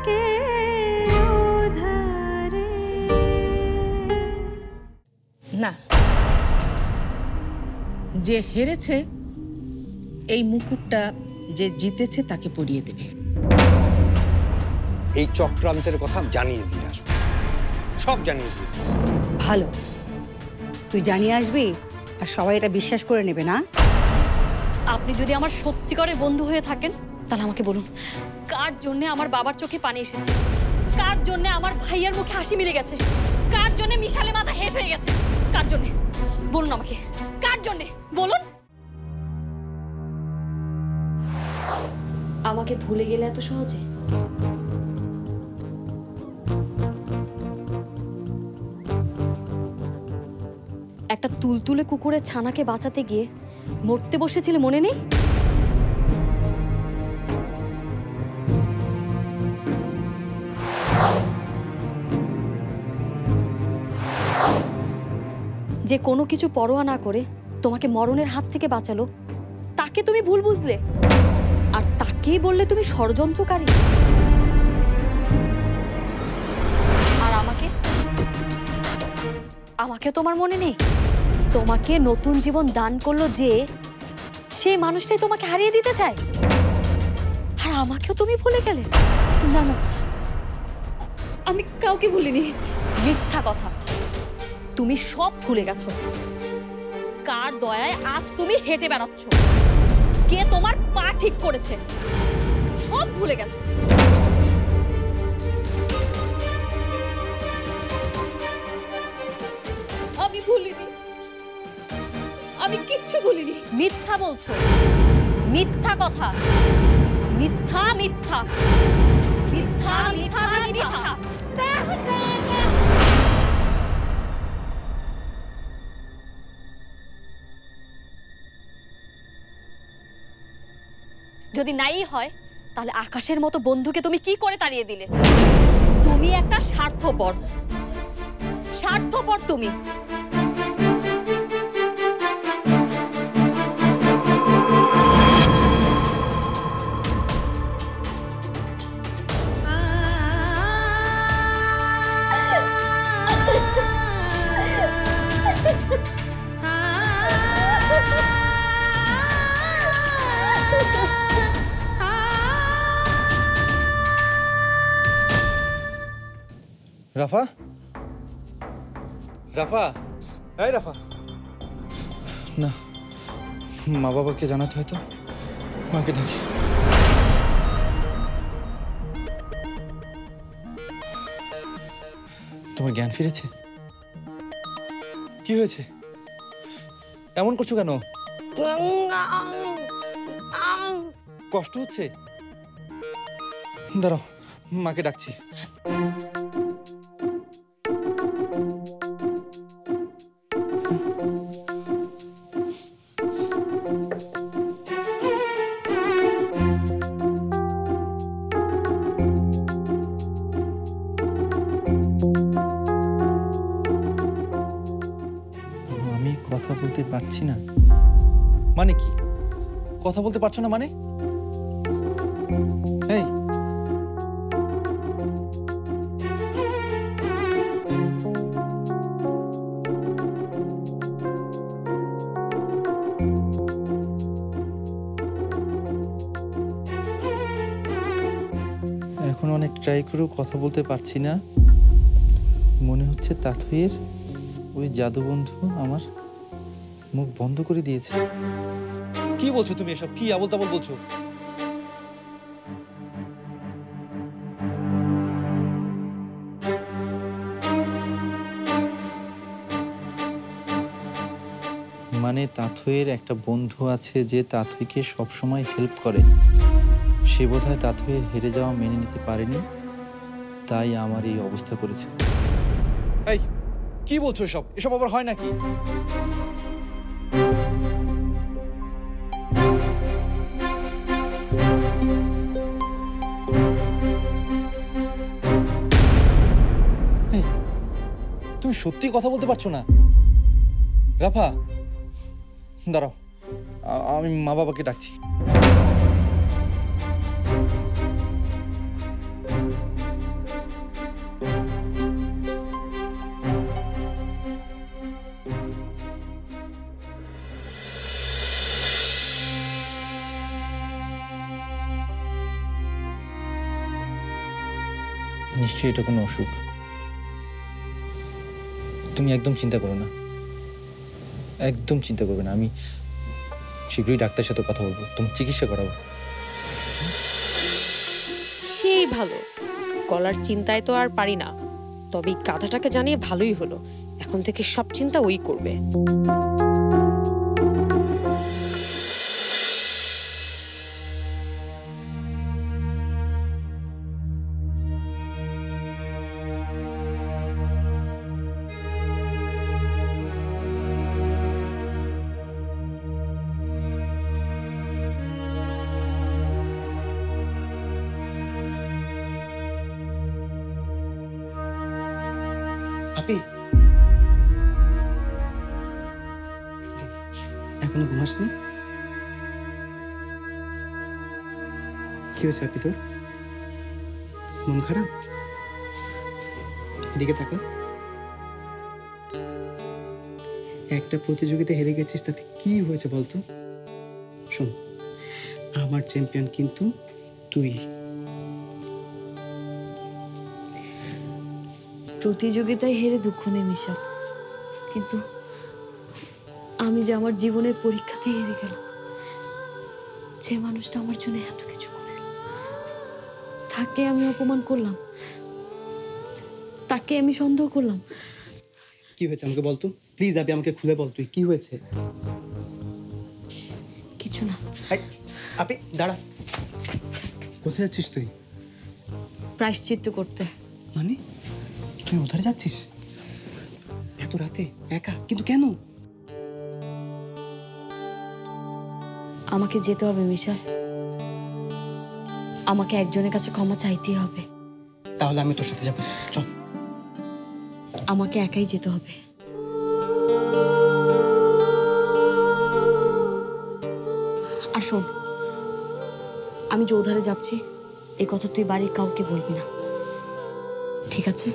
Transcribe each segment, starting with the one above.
থাকে ওধারে। না, যে হেরেছে এই মুকুটটা যে জিতেছে তাকে পরিয়ে দেবে। এই চক্রান্তের কথা জানিয়ে দিয়ে আসবে, সব জানিয়ে দিয়ে। ভালো, তুই জানিয়ে আসবি আর সবাই এটা বিশ্বাস করে নেবে না? আপনি যদি আমার সত্যিকারের বন্ধু হয়ে থাকেন তাহলে আমাকে বলুন, কার জন্য আমার বাবার চোখে পানি এসেছে, কার জন্য আমার ভাইয়ার মুখে হাসি মিলে গেছে, কার জন্য মিশালে মাথা হেট হয়ে গেছে, কার জন্য বলুন আমাকে, কার জন্য বলুন। আমাকে ভুলে গেলে এত সহজে? একটা তুলতুলে কুকুরের ছানাকে বাঁচাতে গিয়ে মরতে বসেছিলে, মনে নেই? যে কোনো কিছু পরোয়া না করে তোমাকে মরণের হাত থেকে বাঁচালো, তাকে তুমি ভুল বুঝলে আর তাকেই বললে তুমি ষড়যন্ত্রকারী। আর আমাকে তোমার মনে নেই? তোমাকে নতুন জীবন দান করলো যে, সেই মানুষটাই তোমাকে হারিয়ে দিতে চায়, আর আমাকেও তুমি ভুলে গেলে? না না, আমি কাউকে ভুলিনি। মিথ্যা কথা, তুমি সব ভুলে গেছো। কার দয়ায় আজ তুমি হেঁটে বেড়াচ্ছ, কে তোমার পা ঠিক করেছে, সব ভুলে গেছো। আমি ভুলিনি, আমি কিচ্ছু ভুলিনি। মিথ্যা বলছো, মিথ্যা কথা, মিথ্যা মিথ্যা মিথ্যা মিথ্যা মিথ্যা। যদি নাই হয় তাহলে আকাশের মতো বন্ধুকে তুমি কি করে তাড়িয়ে দিলে? তুমি একটা স্বার্থপর, স্বার্থপর তুমি। রাফা, রাফা, এই রাফা। না, মা বাবাকে জানাতে হয়তো, মাকে ডাকি। তোমার জ্ঞান ফিরেছে? কি হয়েছে? এমন করছো কেন? কষ্ট হচ্ছে? দাঁড়াও, মাকে ডাকছি। আমি কথা বলতে পারছি না মানে কি? কথা বলতে পারছো না মানে? এই, এখন অনেক ট্রাই করেও কথা বলতে পারছি না। মনে হচ্ছে তাথইয়ের ওই জাদু বন্ধু আমার মুখ বন্ধ করে দিয়েছে। কি বলছো তুমি এসব? কি আবল তাবল বলছো? মানে তাথইয়ের একটা বন্ধু আছে যে তাথইকে সবসময় হেল্প করে। সে বোধহয় তাথইয়ের হেরে যাওয়া মেনে নিতে পারেনি, তাই আমার এই অবস্থা করেছে। এই, কি বলছো এসব? এসব আবার হয় নাকি? তুমি সত্যি কথা বলতে পারছো না? রাফা, দাঁড়াও, আমি মা বাবাকে ডাকছি। নিশ্চয়ই এটা কোনো অসুখ। তুমি একদম চিন্তা করো না, একদম চিন্তা করবে না। আমি শীঘ্রই ডাক্তারের সাথে কথা বলবো, তোমার চিকিৎসা করাবো। সেই ভালো, গলার চিন্তায় তো আর পারি না, তবে গাধাটাকে জানিয়ে ভালোই হলো। এখন থেকে সব চিন্তা ওই করবে। আপি এখনো ঘুমাসনি? কি হয়েছে আপি, তোর মন খারাপ? এদিকে তাকা। একটা প্রতিযোগিতা হেরে গেছিস, তাতে কি হয়েছে বলতো? শোন, আমার চ্যাম্পিয়ন কিন্তু তুই। প্রতিযোগিতায় হেরে দুঃখ নেই মিশা, কিন্তু আমি যে আমার জীবনের পরীক্ষাতে হেরে গেলাম। যে মানুষটা আমার জন্য এত কিছু করলো, তাকে আমি অপমান করলাম, তাকে আমি সন্দেহ করলাম। কি হয়েছে আমাকে বলতো প্লিজ। আপি আমাকে খুলে বল, তুই কি হয়েছে? কিছু না। আপি দাঁড়া, কোথায় যাচ্ছিস তুই? প্রায়শ্চিত্ত করতে। মানে তুই উধারে যাচ্ছিস এত রাতে একা? কিন্তু কেন? আমাকে যেতে হবে মিশাল, আমাকে একজনের কাছে ক্ষমা চাইতেই হবে। তাহলে আমি তোর সাথে যাবো, চল। আমাকে একাই যেতে হবে। আর শোন, আমি যে উধারে যাচ্ছি এই কথা তুই বাড়ির কাউকে বলবি না, ঠিক আছে?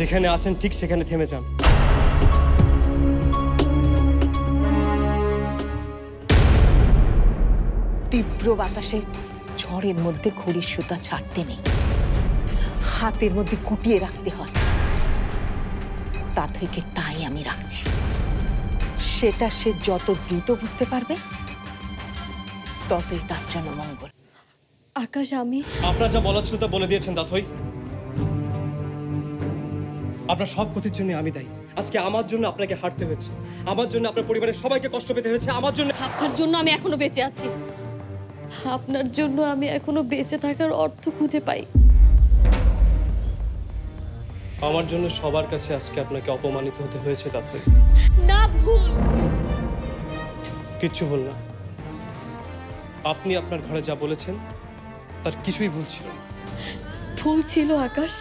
যেখানে আছেন ঠিক সেখানে থেমে যান। তীব্র বাতাসে ঝড়ের মধ্যে ঘড়ির সুতা ছাড়তে নেই, হাতের মধ্যে গুটিয়ে রাখতে হয়। তা থেকে তাই আমি রাখছি। সেটা সে যত দ্রুত বুঝতে পারবে ততই তার জন্য মঙ্গল। আকাশ, আমি আপনার যা বলার ছিল তা বলে দিয়েছেন দাথই। আপনার সব ক্ষতির জন্য আমি দায়ী। আজকে আমার জন্য আপনাকে হারতে হয়েছে, আমার জন্য আপনার পরিবারের সবাইকে কষ্ট পেতে হয়েছে, আমার জন্য। আপনার জন্য আমি এখনো বেঁচে আছি, আপনার জন্য আমি এখনো বেঁচে থাকার অর্থ খুঁজে পাই। আমার জন্য সবার কাছে আজকে আপনাকে অপমানিত হতে হয়েছে দাথই। না, ভুল। কিচ্ছু ভুল না। আপনি আপনার ঘরে যা বলেছেন তার কিছুই ভুল ছিল না। ভুল ছিল আকাশ,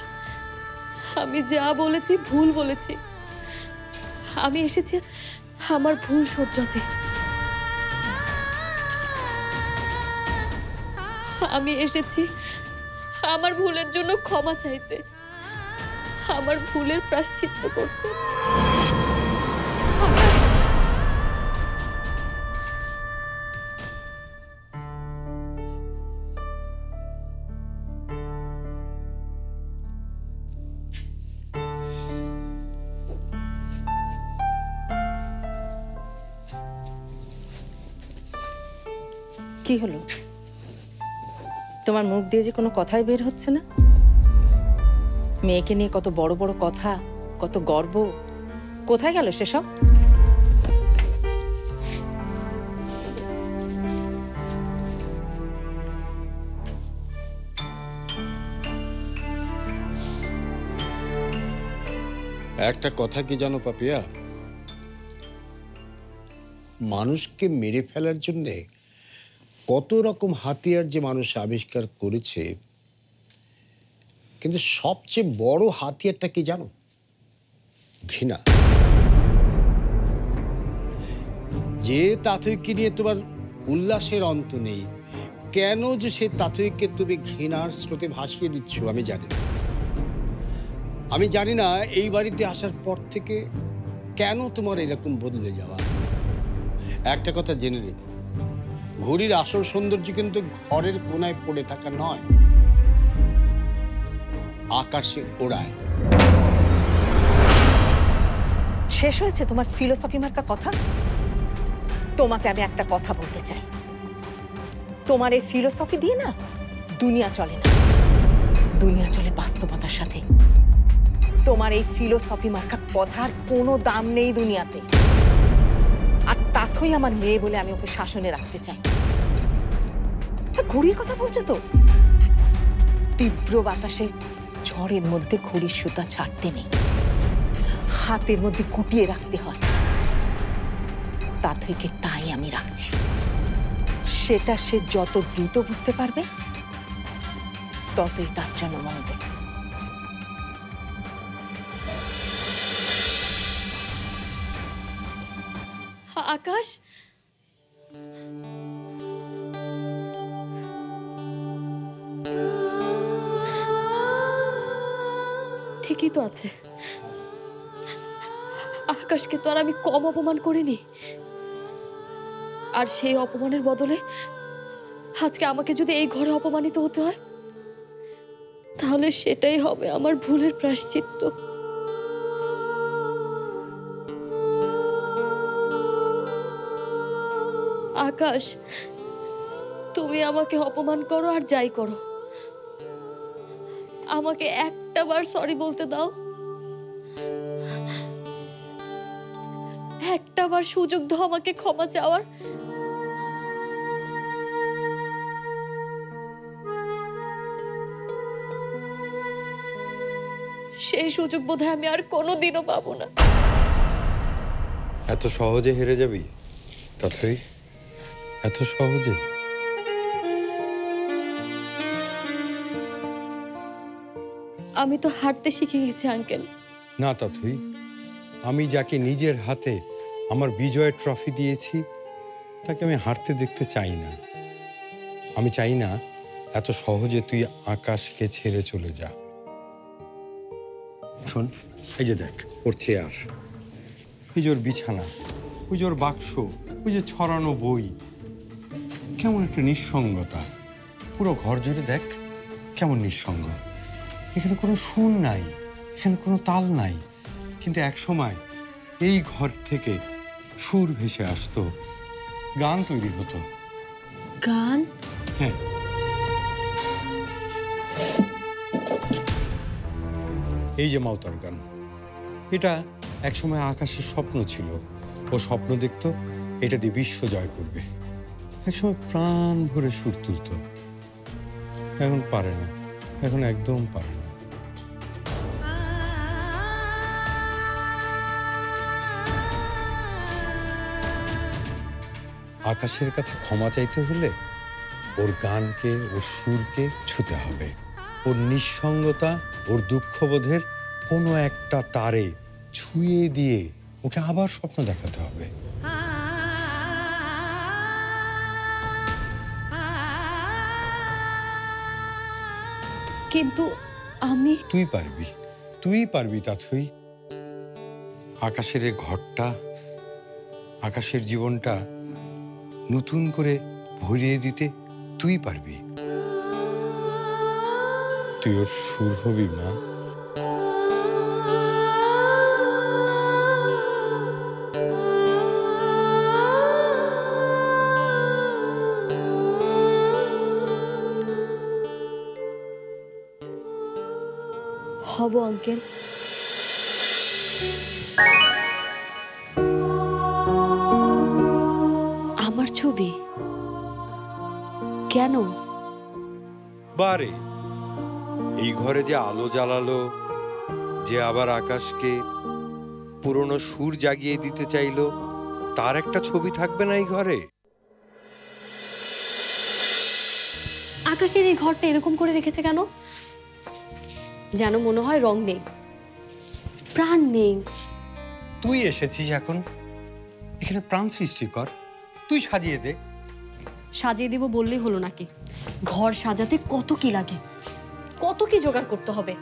আমি যা বলেছি ভুল বলেছি। আমি এসেছি আমার ভুল শোধরাতে। আমি এসেছি আমার ভুলের জন্য ক্ষমা চাইতে, আমার ভুলের প্রায়শ্চিত্ত করতে। কি হলো? তোমার মুখ দিয়ে যে কোনো কথাই বের হচ্ছে না? মেয়েকে নিয়ে কত বড় বড় কথা, কত গর্ব, কোথায় গেল সেসব? একটা কথা কি জানো পাপিয়া, মানুষকে মেরে ফেলার জন্যে কত রকম হাতিয়ার যে মানুষ আবিষ্কার করেছে, কিন্তু সবচেয়ে বড় হাতিয়ারটা কি জানো? ঘৃণা। যে তাথইকে নিয়ে তোমার উল্লাসের অন্ত নেই, কেন যে সে তাথইকে তুমি ঘৃণার স্রোতে ভাসিয়ে দিচ্ছ আমি জানি না। আমি জানি না এই বাড়িতে আসার পর থেকে কেন তোমার এরকম বদলে যাওয়া। একটা কথা জেনে রেখো, ঘড়ির আসল সৌন্দর্য কিন্তু ঘরের কোনায় পড়ে থাকা নয়, আকাশে ওড়ায়। শেষ হয়েছে তোমার ফিলোসফি মার্কা কথা? তোমাকে আমি একটা কথা বলতে চাই, তোমার এই ফিলোসফি দিয়ে না দুনিয়া চলে না, দুনিয়া চলে বাস্তবতার সাথে। তোমার এই ফিলোসফি মার্কা কথার কোনো দাম নেই দুনিয়াতে। আর তাথই আমার মেয়ে বলে আমি ওকে শাসনে রাখতে চাই। ঘুড়ির কথা বলছো তো, তীব্র বাতাসে ঝড়ের মধ্যে ঘুড়ির সুতা ছাড়তে নেই, হাতের মধ্যে গুটিয়ে রাখতে হয়। তাথইকে তাই আমি রাখছি। সেটা সে যত দ্রুত বুঝতে পারবে ততই তার জন্য মঙ্গল। আকাশ, ঠিকই তো আছে। আকাশকে তো আর আমি কম অপমান করিনি, আর সেই অপমানের বদলে আজকে আমাকে যদি এই ঘরে অপমানিত হতে হয় তাহলে সেটাই হবে আমার ভুলের প্রায়শ্চিত্ত। আকাশ, তুমি আমাকে অপমান করো আর যাই করো, আমাকে একটা বার সরি বলতে দাও, একটা বার সুযোগ দাও আমাকে ক্ষমা চাওয়ার। সেই সুযোগ বোধহয় আমি আর কোনোদিনও পাবো না। এত সহজে হেরে যাবি তাথই? এত সহজে? আমি তো হারতে শিখে গেছি আঙ্কেল। না তাথই, আমি যাকে নিজের হাতে আমার বিজয়ের ট্রফি দিয়েছি তাকে আমি হারতে দেখতে চাই না। আমি চাই না এত সহজে তুই আকাশকে ছেড়ে চলে যা। শোন, এই যে দেখ ওর চেয়ার, ওই যে ওর বিছানা, ওই যে ওর বাক্স, ওই যে ছড়ানো বই, কেমন একটা নিঃসঙ্গতা। পুরো ঘর জুড়ে দেখ কেমন নিঃসঙ্গ। এখানে কোনো সুর নাই, এখানে কোনো তাল নাই, কিন্তু এক সময় এই ঘর থেকে সুর ভেসে আসতো, গান তৈরি হতো। গান? হ্যাঁ, এই যে মাউতার গান, এটা একসময় আকাশের স্বপ্ন ছিল। ও স্বপ্ন দেখতো এটা দিয়ে বিশ্ব জয় করবে, একসময় প্রাণ ভরে সুর তুলত। এখন পারে না, এখন একদম পারে না। আকাশের কাছে ক্ষমা চাইতে হলে ওর গানকে, ওর সুরকে ছুতে হবে। ওর নিঃসঙ্গতা, ওর দুঃখবোধের কোনো একটা তারে ছুঁয়ে দিয়ে ওকে আবার স্বপ্ন দেখাতে হবে। কিন্তু আমি... তুই পারবি, তুই পারবি তাথই। আকাশের এই ঘরটা, আকাশের জীবনটা নতুন করে ভরিয়ে দিতে তুই পারবি। তুই ওর সুর হবি মা। হব আঙ্কেল। আমার ছবি কেন? বারে এই ঘরে যে আলো জ্বালালো, যে আবার আকাশকে পুরনো সুর জাগিয়ে দিতে চাইলো, তার একটা ছবি থাকবে না এই ঘরে? আকাশের এই ঘরটা এরকম করে রেখেছে কেন? যেন মনে হয় রং নেই, প্রাণ নেই। তুই এসেছিস, এখন এখানে প্রাণ সৃষ্টি কর, তুই সাজিয়ে দে। সাজিয়ে দিব বললেই হলো নাকি? ঘর সাজাতে কত কি লাগে, কত কি জোগাড় করতে হবে।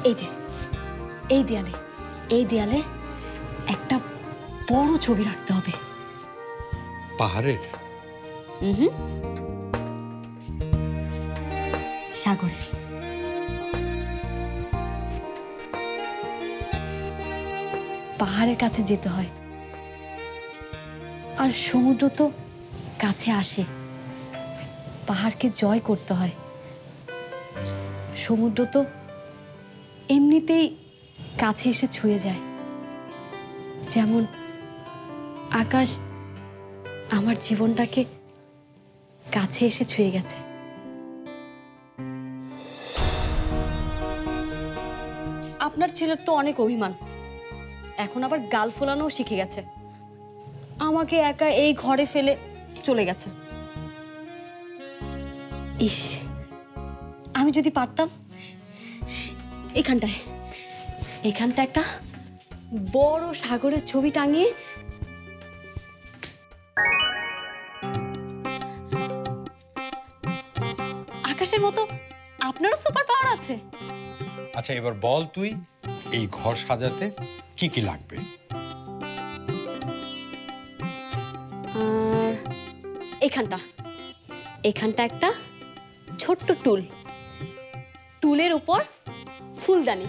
এই যে এই দেয়ালে একটা বড় ছবি রাখতে হবে। পাহাড়ের? সাগরে। পাহাড়ের কাছে যেতে হয়, আর সমুদ্র তো কাছে আসে। পাহাড়কে জয় করতে হয়। সমুদ্র তো এমনিতেই কাছে এসে ছুঁয়ে যায়, যেমন আকাশ আমার জীবনটাকে কাছে এসে ছুঁয়ে গেছে। আপনার ছেলের তো অনেক অভিমান, এখন আবার গাল ফোলানো শিখে গেছে। আমাকে একা এই ঘরে ফেলে চলে গেছে। ইস, আমি যদি পারতাম এখানটা একটা বড় সাগরের ছবি টাঙিয়ে আকাশের মতো। আপনারও সুপার পাওয়ার আছে? আচ্ছা, এবার বল তুই এই ঘর সাজাতে কি কি লাগবে? আর এখানটা একটা ছোট্ট টুলের উপর ফুলদানি,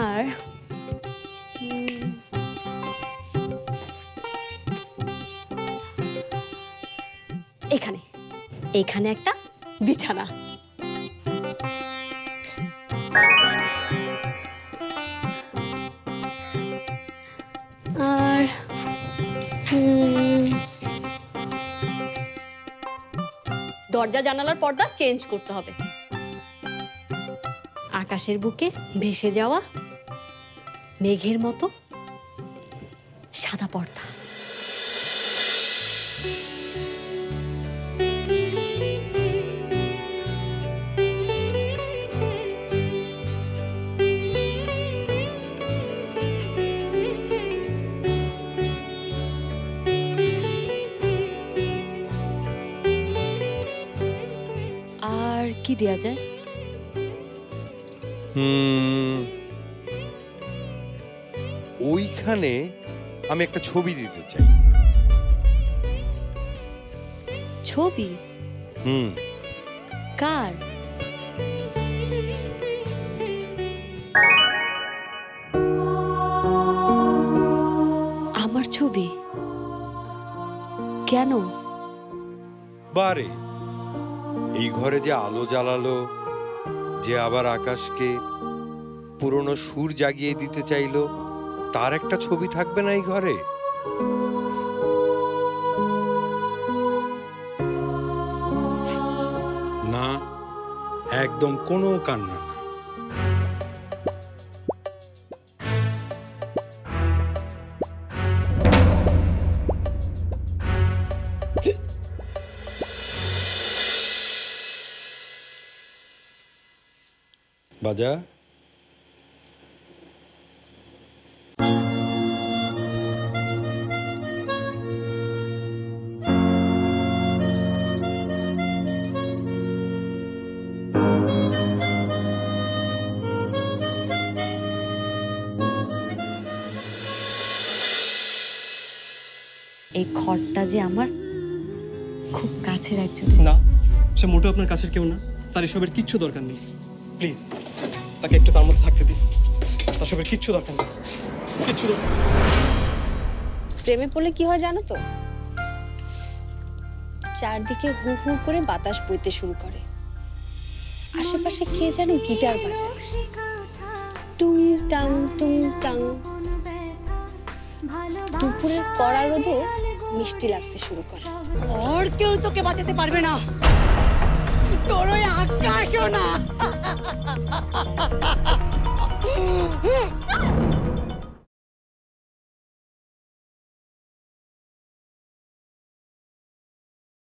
আর এখানে একটা বিছানা। আর দরজা জানালার পর্দা চেঞ্জ করতে হবে। আকাশের বুকে ভেসে যাওয়া মেঘের মতো সাদা পর্দা। আর কি দেয়া যায়? ওইখানে আমি একটা ছবি দিতে চাই। ছবি? কার? আমার ছবি? কেন? বারে, এই ঘরে যে আলো জ্বালালো, যে আবার আকাশকে পুরনো সুর জাগিয়ে দিতে চাইলো, তার একটা ছবি থাকবে না এই ঘরে? না, একদম কোনো কান্না না। বাজা। এই ঘরটা যে আমার খুব কাছের একজন। না, সে মোটেও আপনার কাছের কেউ না। তার এসবের কিচ্ছু দরকার নেই। প্লিজ তাকে একটু তার মধ্যে থাকতে দিন। তার সবের কিচ্ছু দরকার নেই, কিচ্ছু দরকার নেই। প্রেমে পড়লে কি হয় জানো তো? চারদিকে হু হু করে বাতাস বইতে শুরু করে, আশেপাশে কে যেন গিটার বাজায়, টুং টাং টুং টাং। দুপুরের কড়া রোদও মিষ্টি লাগতে শুরু করে। আর কেউ তোকে বাঁচাতে পারবে না, তোর ওই আকাশও না।